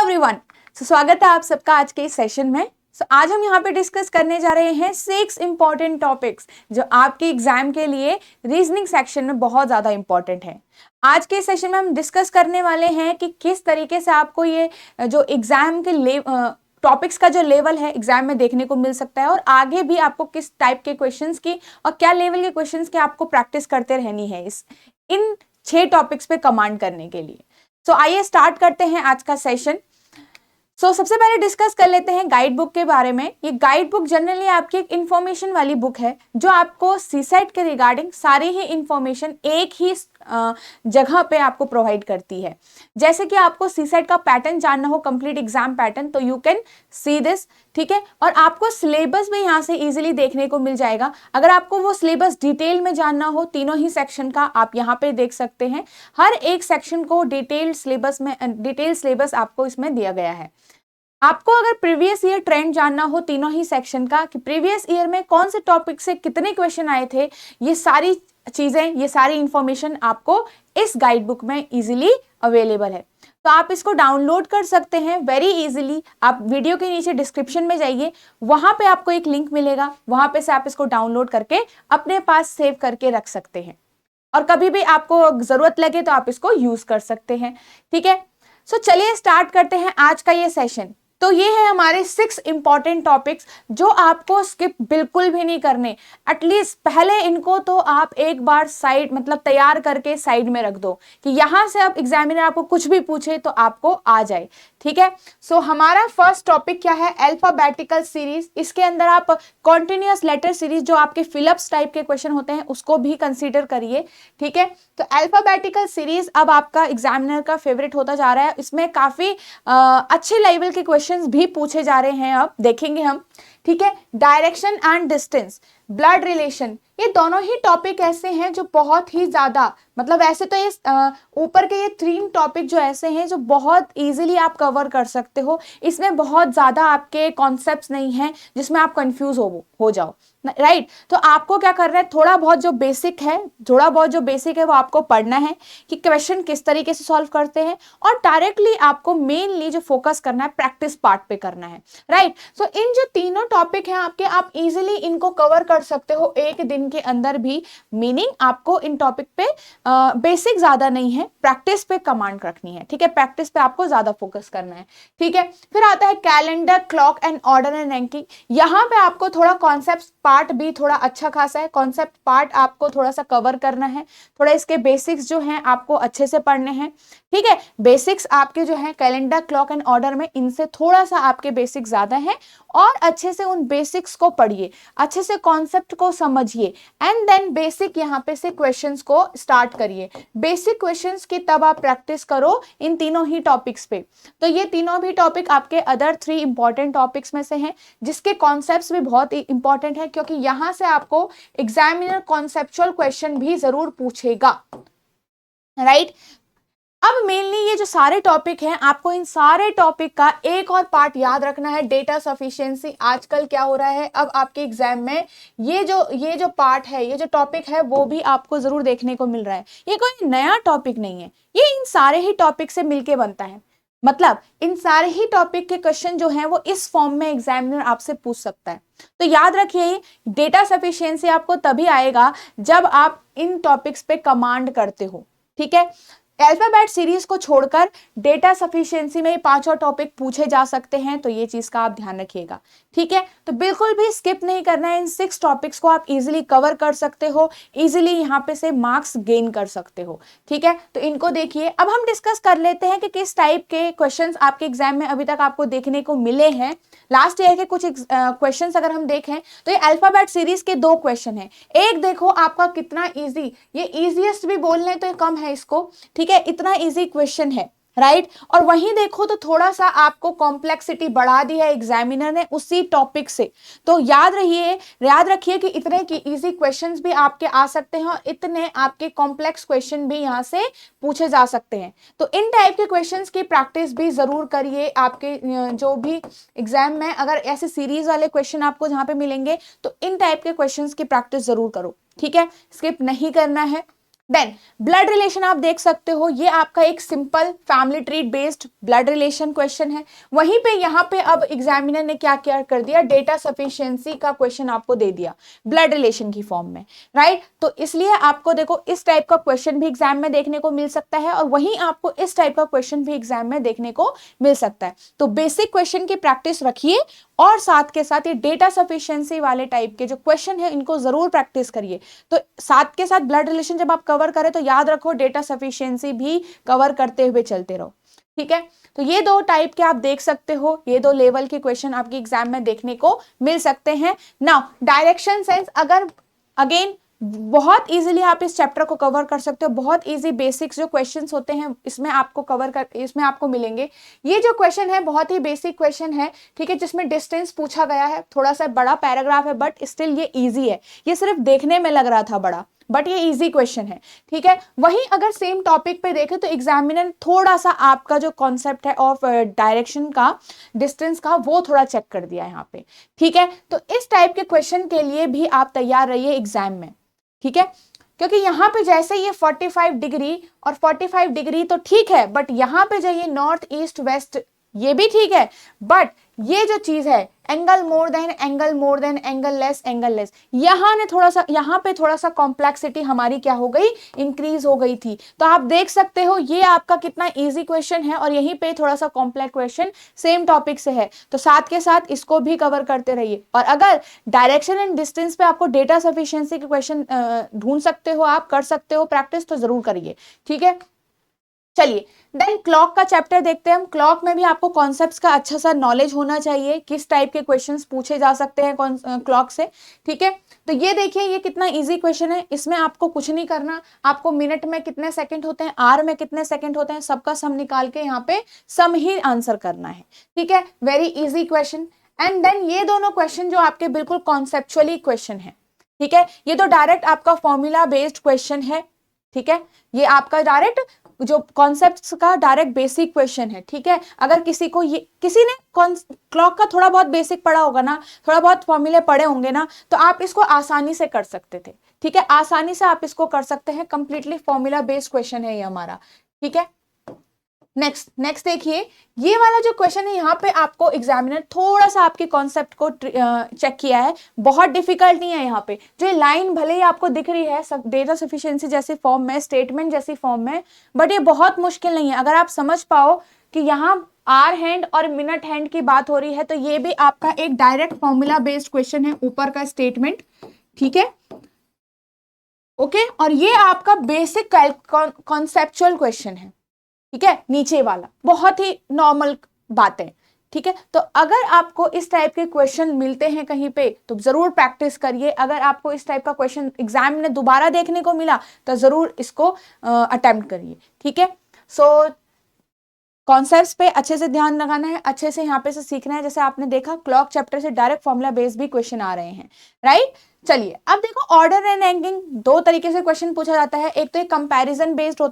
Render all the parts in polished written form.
Everyone, स्वागत है आप सबका आज के इस सेशन में। आज हम यहाँ पे डिस्कस करने जा रहे हैं 6 इंपॉर्टेंट टॉपिक्स जो आपके एग्जाम के लिए रीजनिंग सेक्शन में बहुत ज़्यादा इंपॉर्टेंट है। आज के सेशन में हम डिस्कस करने वाले हैं कि किस तरीके से आपको ये जो एग्जाम के टॉपिक्स का जो लेवल है एग्जाम में देखने को मिल सकता है और आगे भी आपको किस टाइप के क्वेश्चंस की और क्या लेवल के क्वेश्चंस की आपको प्रैक्टिस करते रहनी है इन 6 टॉपिक्स पे कमांड करने के लिए। आइए स्टार्ट करते हैं आज का सेशन। सबसे पहले डिस्कस कर लेते हैं गाइड बुक के बारे में। ये गाइड बुक जनरली आपकी एक इंफॉर्मेशन वाली बुक है जो आपको सीसेट के रिगार्डिंग सारी ही इंफॉर्मेशन एक ही जगह पे आपको प्रोवाइड करती है। जैसे कि आपको सीसेट का पैटर्न जानना हो, कंप्लीट एग्जाम पैटर्न, तो यू कैन सी दिस, ठीक है। और आपको सिलेबस भी यहाँ से इजीली देखने को मिल जाएगा। अगर आपको वो सिलेबस डिटेल में जानना हो तीनों ही सेक्शन का, आप यहाँ पे देख सकते हैं। हर एक सेक्शन को डिटेल सिलेबस आपको इसमें दिया गया है। आपको अगर प्रीवियस ईयर ट्रेंड जानना हो तीनों ही सेक्शन का कि प्रीवियस ईयर में कौन से टॉपिक से कितने क्वेश्चन आए थे, ये सारी चीजें, ये सारी इंफॉर्मेशन आपको इस गाइड बुक में इजीली अवेलेबल है। तो आप इसको डाउनलोड कर सकते हैं वेरी इजीली। आप वीडियो के नीचे डिस्क्रिप्शन में जाइए, वहां पे आपको एक लिंक मिलेगा, वहां पे से आप इसको डाउनलोड करके अपने पास सेव करके रख सकते हैं और कभी भी आपको जरूरत लगे तो आप इसको यूज कर सकते हैं, ठीक है। चलिए स्टार्ट करते हैं आज का ये सेशन। तो ये है हमारे 6 इंपॉर्टेंट टॉपिक्स जो आपको स्किप बिल्कुल भी नहीं करने। एटलीस्ट पहले इनको तो आप एक बार तैयार करके साइड में रख दो कि यहां से अब एग्जामिनर आपको कुछ भी पूछे तो आपको आ जाए, ठीक है। हमारा फर्स्ट टॉपिक क्या है? Alphabetical series. इसके अंदर आप कॉन्टिन्यूअस लेटर सीरीज जो आपके फिलअप्स टाइप के क्वेश्चन होते हैं उसको भी कंसीडर करिए, ठीक है। तो अल्फाबेटिकल सीरीज अब आपका एग्जामिनर का फेवरेट होता जा रहा है। इसमें काफी अच्छे लेवल के क्वेश्चंस भी पूछे जा रहे हैं, अब देखेंगे हम, ठीक है। Direction and distance, blood relation, ये दोनों ही टॉपिक ऐसे हैं जो बहुत ही ज्यादा ऐसे तो ये ऊपर के ये 3 टॉपिक जो ऐसे हैं जो बहुत इजीली आप कवर कर सकते हो। इसमें बहुत ज्यादा आपके कॉन्सेप्ट्स नहीं हैं जिसमें आप कंफ्यूज हो जाओ, राइट। तो आपको क्या करना है, थोड़ा बहुत जो बेसिक है वो आपको पढ़ना है कि क्वेश्चन किस तरीके से सॉल्व करते हैं और डायरेक्टली आपको मेनली जो फोकस करना है प्रैक्टिस पार्ट पे करना है, राइट। इन जो तीनों टॉपिक हैं आपके, आप इजीली इनको कवर कर सकते हो एक दिन के अंदर भी। मीनिंग आपको इन टॉपिक पे बेसिक ज्यादा नहीं है, प्रैक्टिस पे कमांड रखनी है, ठीक है। प्रैक्टिस पे आपको ज्यादा फोकस करना है, ठीक है। फिर आता है calendar, clock and order and ranking. यहाँ पे आपको थोड़ा कॉन्सेप्ट पार्ट भी थोड़ा अच्छा खासा है, कॉन्सेप्ट पार्ट आपको थोड़ा सा कवर करना है, थोड़ा इसके बेसिक्स जो हैं आपको अच्छे से पढ़ने हैं, ठीक है। बेसिक्स आपके जो है कैलेंडर, क्लॉक एंड ऑर्डर में, इनसे थोड़ा सा आपके बेसिक ज्यादा है और अच्छे से उन बेसिक्स को पढ़िए, अच्छे से कॉन्सेप्ट को समझिए एंड देन बेसिक यहाँ पे से क्वेश्चंस को स्टार्ट करिए। बेसिक क्वेश्चंस की तब आप प्रैक्टिस करो इन तीनों ही टॉपिक्स पे। तो ये तीनों भी टॉपिक आपके अदर 3 इंपॉर्टेंट टॉपिक्स में से हैं जिसके कॉन्सेप्ट्स भी बहुत ही इंपॉर्टेंट है क्योंकि यहां से आपको एग्जामिनर कॉन्सेप्चुअल क्वेश्चन भी जरूर पूछेगा, राइट। अब मेनली ये जो सारे टॉपिक हैं, आपको इन सारे टॉपिक का एक और पार्ट याद रखना है, डेटा सफिशिएंसी। आजकल क्या हो रहा है, अब आपके एग्जाम में ये जो पार्ट है, ये जो टॉपिक है वो भी आपको जरूर देखने को मिल रहा है। ये कोई नया टॉपिक नहीं है, ये इन सारे ही टॉपिक से मिलके बनता है। इन सारे ही टॉपिक के क्वेश्चन जो हैं वो इस फॉर्म में एग्जामिनर आपसे पूछ सकता है। तो याद रखिए, डेटा सफिशिएंसी आपको तभी आएगा जब आप इन टॉपिक्स पे कमांड करते हो, ठीक है। अल्फाबेट सीरीज को छोड़कर डेटा सफिशिएंसी में 5 और टॉपिक पूछे जा सकते हैं, तो ये चीज का आप ध्यान रखिएगा, ठीक है। तो बिल्कुल भी स्किप नहीं करना है, इन 6 टॉपिक्स को आप इजीली कवर कर सकते हो, इजीली यहाँ पे से मार्क्स गेन कर सकते हो, ठीक है। तो इनको देखिए। अब हम डिस्कस कर लेते हैं कि किस टाइप के क्वेश्चंस आपके एग्जाम में अभी तक आपको देखने को मिले हैं। लास्ट ईयर के कुछ क्वेश्चन अगर हम देखें तो ये अल्फाबेट सीरीज के 2 क्वेश्चन है। एक देखो आपका कितना ईजी, ये ईजीएस्ट भी बोल लें तो ये कम है इसको, ठीक है, इतना इजी क्वेश्चन है, राइट। और वहीं देखो तो थोड़ा सा आपको कॉम्प्लेक्सिटी बढ़ा दी है एग्जामिनर ने उसी टॉपिक से। तो याद रखिए कि इतने की इजी क्वेश्चंस भी आपके आ सकते हैं और इतने आपके कॉम्प्लेक्स क्वेश्चन भी यहाँ से पूछे जा सकते हैं। तो इन टाइप के क्वेश्चंस की प्रैक्टिस भी जरूर करिए। आपके जो भी एग्जाम में अगर ऐसे सीरीज वाले क्वेश्चन आपको जहाँ पे मिलेंगे तो इन टाइप के क्वेश्चंस की प्रैक्टिस जरूर करो, ठीक है, स्किप नहीं करना है। देन ब्लड रिलेशन आप देख सकते हो, ये आपका एक simple family tree based blood relation question है। वहीं पे यहाँ पे अब एग्जामिनर ने क्या क्या कर दिया, डेटा सफिशिएंसी का क्वेश्चन आपको दे दिया ब्लड रिलेशन की फॉर्म में, राइट। तो इसलिए आपको देखो इस टाइप का क्वेश्चन भी एग्जाम में देखने को मिल सकता है, और वहीं आपको इस टाइप का क्वेश्चन भी एग्जाम में देखने को मिल सकता है। तो बेसिक क्वेश्चन की प्रैक्टिस रखिए, और साथ के साथ ये डेटा सफिशिएंसी वाले टाइप के जो क्वेश्चन है इनको जरूर प्रैक्टिस करिए। तो साथ के साथ ब्लड रिलेशन जब आप कवर करें तो याद रखो डेटा सफिशिएंसी भी कवर करते हुए चलते रहो, ठीक है। तो ये दो टाइप के आप देख सकते हो, ये दो लेवल के क्वेश्चन आपके एग्जाम में देखने को मिल सकते हैं। नाउ डायरेक्शन सेंस, अगर अगेन बहुत इजीली आप इस चैप्टर को कवर कर सकते हो, बहुत इजी बेसिक्स जो क्वेश्चंस होते हैं इसमें आपको इसमें आपको मिलेंगे। ये जो क्वेश्चन है बहुत ही बेसिक क्वेश्चन है, ठीक है, जिसमें डिस्टेंस पूछा गया है, थोड़ा सा बड़ा पैराग्राफ है बट स्टिल ये इजी है। ये सिर्फ देखने में लग रहा था बड़ा, बट ये इजी क्वेश्चन है, ठीक है। वहीं अगर सेम टॉपिक पे देखें तो एग्जामिनर थोड़ा सा आपका जो कॉन्सेप्ट है ऑफ डायरेक्शन का, डिस्टेंस का, वो थोड़ा चेक कर दिया यहाँ पे, ठीक है। तो इस टाइप के क्वेश्चन के लिए भी आप तैयार रहिए एग्जाम में, ठीक है। क्योंकि यहाँ पे जैसे ये 45 डिग्री और 45 डिग्री तो ठीक है, बट यहाँ पे जो ये नॉर्थ ईस्ट वेस्ट ये भी ठीक है, बट ये जो चीज है angle more than angle less, यहाँ पे थोड़ा सा कॉम्प्लेक्सिटी हमारी क्या हो गई, इंक्रीज हो गई थी। तो आप देख सकते हो ये आपका कितना इजी क्वेश्चन है, और यहीं पे थोड़ा सा कॉम्प्लेक्स क्वेश्चन सेम टॉपिक से है, तो साथ के साथ इसको भी कवर करते रहिए। और अगर डायरेक्शन एंड डिस्टेंस पे आपको डेटा सफिशिएंसी के क्वेश्चन ढूंढ सकते हो, आप कर सकते हो प्रैक्टिस, तो जरूर करिए, ठीक है। चलिए देन क्लॉक का चैप्टर देखते हैं हम। क्लॉक में भी आपको कॉन्सेप्ट्स का अच्छा सा नॉलेज होना चाहिए, किस टाइप के क्वेश्चंस पूछे जा सकते हैं क्लॉक से, ठीक है। तो ये देखिए ये कितना इजी क्वेश्चन है, इसमें आपको कुछ नहीं करना, आपको मिनट में कितने सेकंड होते हैं, आवर में कितने सेकंड होते हैं, सबका सम निकाल के यहाँ पे सम ही आंसर करना है, ठीक है। Very easy question. And then ये दोनों क्वेश्चन जो आपके बिल्कुल कॉन्सेप्चुअली क्वेश्चन है, ठीक है, ये तो डायरेक्ट आपका फॉर्मूला बेस्ड क्वेश्चन है, ठीक है। ये आपका डायरेक्ट जो कॉन्सेप्ट्स का डायरेक्ट बेसिक क्वेश्चन है, ठीक है। अगर किसी ने क्लॉक का थोड़ा बहुत बेसिक पढ़ा होगा ना, थोड़ा बहुत फॉर्मूले पढ़े होंगे ना, तो आप इसको आसानी से कर सकते थे, ठीक है, आसानी से आप इसको कर सकते हैं। कंप्लीटली फॉर्मूला बेस्ड क्वेश्चन है ये हमारा, ठीक है। नेक्स्ट देखिए, ये वाला जो क्वेश्चन है यहाँ पे आपको एग्जामिनर थोड़ा सा आपके कॉन्सेप्ट को चेक किया है, बहुत डिफिकल्ट नहीं है। यहाँ पे जो लाइन भले ही आपको दिख रही है डेटा सफिशिएंसी जैसी फॉर्म में, स्टेटमेंट जैसी फॉर्म में, बट ये बहुत मुश्किल नहीं है। अगर आप समझ पाओ कि यहाँ आवर हैंड और मिनट हैंड की बात हो रही है, तो ये भी आपका एक डायरेक्ट फॉर्मूला बेस्ड क्वेश्चन है, ऊपर का स्टेटमेंट, ठीक है, ओके। और ये आपका बेसिक कॉन्सेप्चुअल क्वेश्चन है, ठीक है, नीचे वाला बहुत ही नॉर्मल बातें, ठीक है। तो अगर आपको इस टाइप के क्वेश्चन मिलते हैं कहीं पे तो जरूर प्रैक्टिस करिए। अगर आपको इस टाइप का क्वेश्चन एग्जाम में दोबारा देखने को मिला तो जरूर इसको अटेम्प्ट करिए, ठीक है। सो कॉन्सेप्ट्स पे अच्छे से ध्यान लगाना है, अच्छे से यहाँ पे से सीखना है। जैसे आपने देखा क्लॉक चैप्टर से डायरेक्ट फॉर्मूला बेस्ड भी क्वेश्चन आ रहे हैं, राइट। चलिए अब देखो ऑर्डर एंड रैंकिंग दो तरीके से क्वेश्चन पूछा जाता है। एक तो एक कंपैरिजन बेस्ड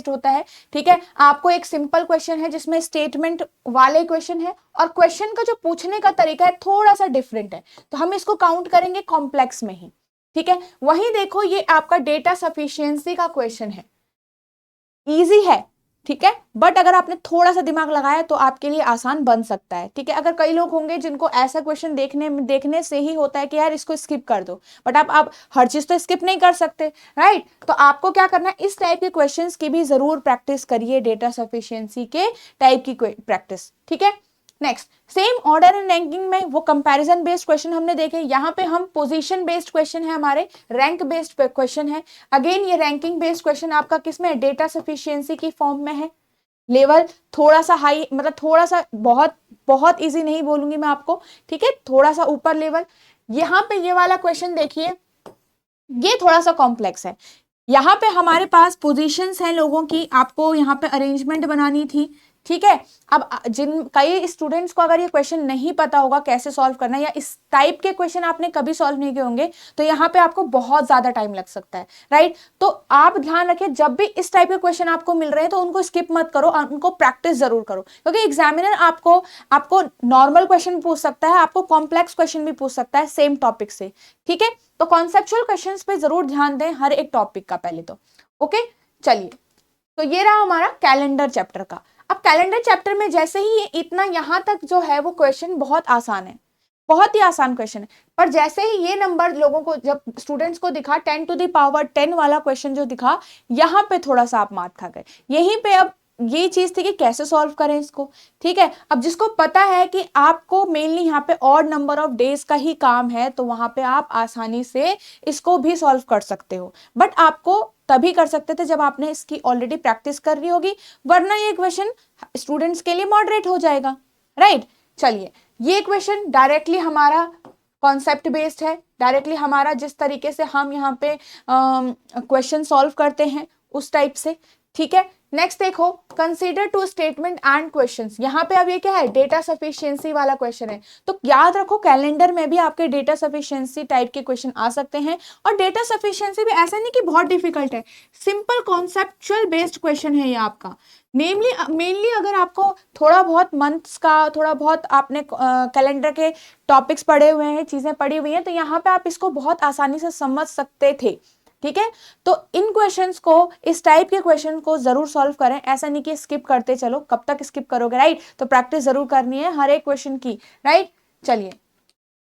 होता है, ठीक है। आपको एक सिंपल क्वेश्चन है जिसमें स्टेटमेंट वाले क्वेश्चन है, और क्वेश्चन का जो पूछने का तरीका है थोड़ा सा डिफरेंट है, तो हम इसको काउंट करेंगे कॉम्प्लेक्स में ही, ठीक है। वहीं देखो ये आपका डेटा सफिशिएंसी का क्वेश्चन है, इजी है, ठीक है, बट अगर आपने थोड़ा सा दिमाग लगाया तो आपके लिए आसान बन सकता है, ठीक है। अगर कई लोग होंगे जिनको ऐसा क्वेश्चन देखने से ही होता है कि यार इसको स्किप कर दो, बट आप हर चीज तो स्किप नहीं कर सकते, राइट। तो आपको क्या करना है, इस टाइप के क्वेश्चंस की भी जरूर प्रैक्टिस करिए, डेटा सफिशिएंसी के टाइप की प्रैक्टिस, ठीक है। Next same order and ranking में वो कंपैरिजन बेस्ड क्वेश्चन हमने देखे, यहाँ पे हम पोजीशन बेस्ड क्वेश्चन है, हमारे रैंक बेस्ड क्वेश्चन है। अगेन ये रैंकिंग बेस्ड क्वेश्चन आपका किसमें, डेटा सफिशिएंसी की फॉर्म में है। लेवल थोड़ा सा हाई, मतलब थोड़ा सा बहुत इजी नहीं बोलूंगी मैं आपको, ठीक है, थोड़ा सा ऊपर लेवल। यहाँ पे ये वाला क्वेश्चन देखिए, ये थोड़ा सा कॉम्प्लेक्स है। यहाँ पे हमारे पास पोजीशंस हैं लोगों की, आपको यहाँ पे अरेंजमेंट बनानी थी, ठीक है। अब कई स्टूडेंट्स को अगर ये क्वेश्चन नहीं पता होगा कैसे सॉल्व करना है, या इस टाइप के क्वेश्चन आपने कभी सॉल्व नहीं किए होंगे, तो यहाँ पे आपको बहुत ज्यादा टाइम लग सकता है, राइट। तो आप ध्यान रखिए, जब भी इस टाइप के क्वेश्चन आपको मिल रहे हैं तो उनको स्किप मत करो, उनको प्रैक्टिस जरूर करो, क्योंकि एग्जामिनर आपको नॉर्मल क्वेश्चन पूछ सकता है, आपको कॉम्प्लेक्स क्वेश्चन भी पूछ सकता है सेम टॉपिक से, ठीक है। तो कॉन्सेप्चुअल क्वेश्चन पे जरूर ध्यान दें हर एक टॉपिक का पहले तो, ओके। चलिए, तो ये रहा हमारा कैलेंडर चैप्टर का। अब कैलेंडर चैप्टर में जैसे ही इतना यहां तक जो है वो क्वेश्चन बहुत आसान है, बहुत ही आसान क्वेश्चन है, पर जैसे ही ये नंबर लोगों को, जब स्टूडेंट्स को दिखा 10⁻10 वाला क्वेश्चन जो दिखा, यहाँ पे थोड़ा सा आप मात खा गए। यहीं पे अब ये चीज थी कि कैसे सॉल्व करें इसको, ठीक है। अब जिसको पता है कि आपको मेनली यहाँ पे ऑड नंबर ऑफ डेज का ही काम है, तो वहां पे आप आसानी से इसको भी सॉल्व कर सकते हो, बट आपको तभी कर सकते थे जब आपने इसकी ऑलरेडी प्रैक्टिस कर ली होगी, वरना ये क्वेश्चन स्टूडेंट्स के लिए मॉडरेट हो जाएगा, राइट। चलिए, ये क्वेश्चन डायरेक्टली हमारा कॉन्सेप्ट बेस्ड है, डायरेक्टली हमारा जिस तरीके से हम यहाँ पे क्वेश्चन सॉल्व करते हैं उस टाइप से, ठीक है। नेक्स्ट देखो, consider two statement and questions. यहाँ पे अब ये क्या है, डेटा सफिशिएंसी वाला क्वेश्चन है, तो याद रखो कैलेंडर में भी आपके डेटा सफिशिएंसी टाइप के क्वेश्चन आ सकते हैं। और डेटा सफिशिएंसी भी ऐसा नहीं कि बहुत डिफिकल्ट है, सिंपल कॉन्सेप्चुअल बेस्ड क्वेश्चन है ये आपका। मेनली अगर आपको थोड़ा बहुत मंथ्स का, थोड़ा बहुत आपने कैलेंडर के टॉपिक्स पढ़े हुए हैं, चीजें पढ़ी हुई हैं, तो यहाँ पे आप इसको बहुत आसानी से समझ सकते थे, ठीक है। तो इन क्वेश्चंस को, इस टाइप के क्वेश्चन को जरूर सॉल्व करें, ऐसा नहीं कि स्किप करते चलो, कब तक स्किप करोगे, राइट। तो प्रैक्टिस जरूर करनी है हर एक क्वेश्चन की, राइट। चलिए,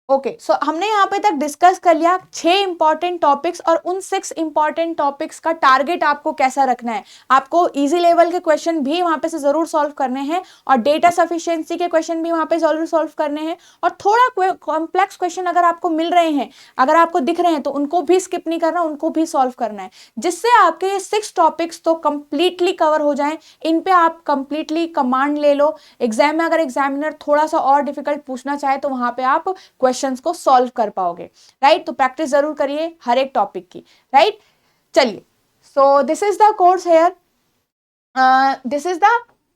ओके, सो हमने यहाँ पे तक डिस्कस कर लिया 6 इंपॉर्टेंट टॉपिक्स, और उन 6 इंपॉर्टेंट टॉपिक्स का टारगेट आपको कैसा रखना है। आपको इजी लेवल के क्वेश्चन भी वहां पे से जरूर सॉल्व करने हैं, और डेटा सफिशिएंसी के क्वेश्चन भी वहां पे जरूर सॉल्व करने हैं, और थोड़ा कॉम्प्लेक्स क्वेश्चन अगर आपको मिल रहे हैं, अगर आपको दिख रहे हैं, तो उनको भी स्किप नहीं करना, उनको भी सॉल्व करना है, जिससे आपके 6 टॉपिक्स तो कंप्लीटली कवर हो जाएं। इन पे आप कंप्लीटली कमांड ले लो। एग्जाम में अगर एग्जामिनर थोड़ा सा और डिफिकल्ट पूछना चाहे, तो वहां पे आप क्वेश्चंस को सॉल्व कर पाओगे, राइट। तो प्रैक्टिस जरूर करिए हर एक टॉपिक की, राइट। चलिए, so this is the course here, this is the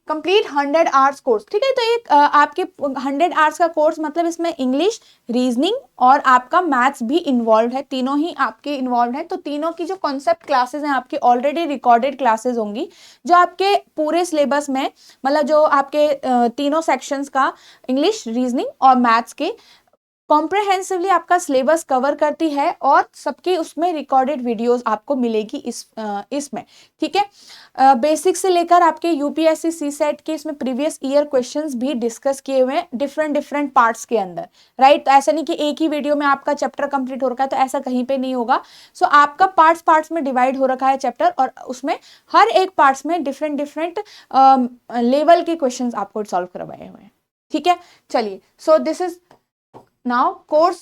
complete 100 hours course, ठीक है। तो एक आपके 100 आवर्स का कोर्स मतलब इसमें इंग्लिश, रीजनिंग और आपका मैथ्स भी इन्वॉल्व है, तीनों ही आपके इन्वॉल्व है। तो तीनों की जो कॉन्सेप्ट क्लासेस हैं आपकी ऑलरेडी रिकॉर्डेड क्लासेस होंगी, जो आपके पूरे सिलेबस में, मतलब जो आपके तीनों सेक्शंस का, इंग्लिश, रीजनिंग और मैथ्स के कॉम्प्रहेंसिवली आपका सिलेबस कवर करती है, और सबकी उसमें रिकॉर्डेड वीडियोस आपको मिलेगी इसमें, ठीक है। बेसिक से लेकर आपके यूपीएससी सीसेट के इसमें प्रीवियस ईयर क्वेश्चंस भी डिस्कस किए हुए हैं डिफरेंट पार्ट्स के अंदर, राइट। तो ऐसा नहीं कि एक ही वीडियो में आपका चैप्टर कंप्लीट हो रखा है, तो ऐसा कहीं पे नहीं होगा। सो आपका पार्ट्स में डिवाइड हो रखा है चैप्टर, और उसमें हर एक पार्ट्स में डिफरेंट लेवल के क्वेश्चन आपको सॉल्व करवाए हुए हैं, ठीक है। चलिए, so this is now course.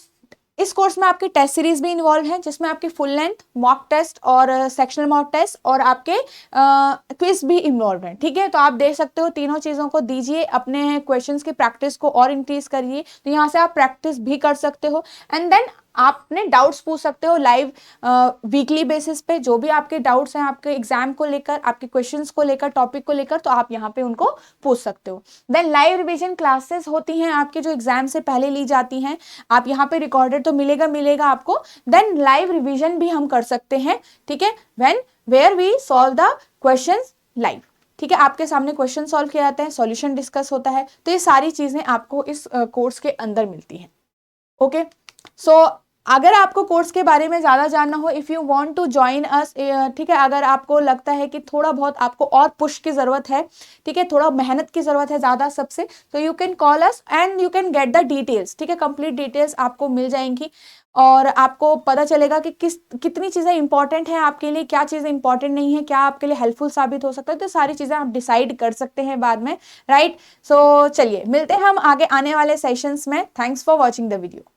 इस कोर्स में आपकी टेस्ट सीरीज भी इन्वॉल्व है, जिसमें आपके फुल लेंथ मॉक टेस्ट और सेक्शनल मॉक टेस्ट और आपके क्विज भी इन्वॉल्व है, ठीक है। तो आप देख सकते हो, तीनों चीजों को दीजिए, अपने क्वेश्चंस की प्रैक्टिस को और इंक्रीज करिए, तो यहाँ से आप प्रैक्टिस भी कर सकते हो, एंड देन आपने डाउट्स पूछ सकते हो लाइव वीकली बेसिस पे। जो भी आपके डाउट्स हैं आपके एग्जाम को लेकर, आपके क्वेश्चंस को लेकर, टॉपिक को लेकर, तो आप यहाँ पे उनको पूछ सकते हो। देन लाइव रिवीजन क्लासेस होती हैं आपके, जो एग्जाम से पहले ली जाती हैं, आप यहाँ पे रिकॉर्डेड तो मिलेगा आपको। देन लाइव रिवीजन भी हम कर सकते हैं, ठीक है, where we solve the questions live, ठीक है। आपके सामने क्वेश्चन सॉल्व किए जाते हैं, सॉल्यूशन डिस्कस होता है, तो ये सारी चीजें आपको इस कोर्स के अंदर मिलती हैं, ओके। सो अगर आपको कोर्स के बारे में ज्यादा जानना हो, if you want to join us, ठीक है, अगर आपको लगता है कि थोड़ा बहुत आपको और पुश की जरूरत है, ठीक है, थोड़ा मेहनत की जरूरत है ज्यादा सबसे, तो you can call us and you can get the details, ठीक है। कंप्लीट डिटेल्स आपको मिल जाएंगी, और आपको पता चलेगा कि कितनी चीजें इंपॉर्टेंट हैं आपके लिए, क्या चीजें इंपॉर्टेंट नहीं है, क्या आपके लिए हेल्पफुल साबित हो सकता है, तो सारी चीजें आप डिसाइड कर सकते हैं बाद में, राइट। सो चलिए, मिलते हैं हम आगे आने वाले सेशंस में। Thanks for watching the video.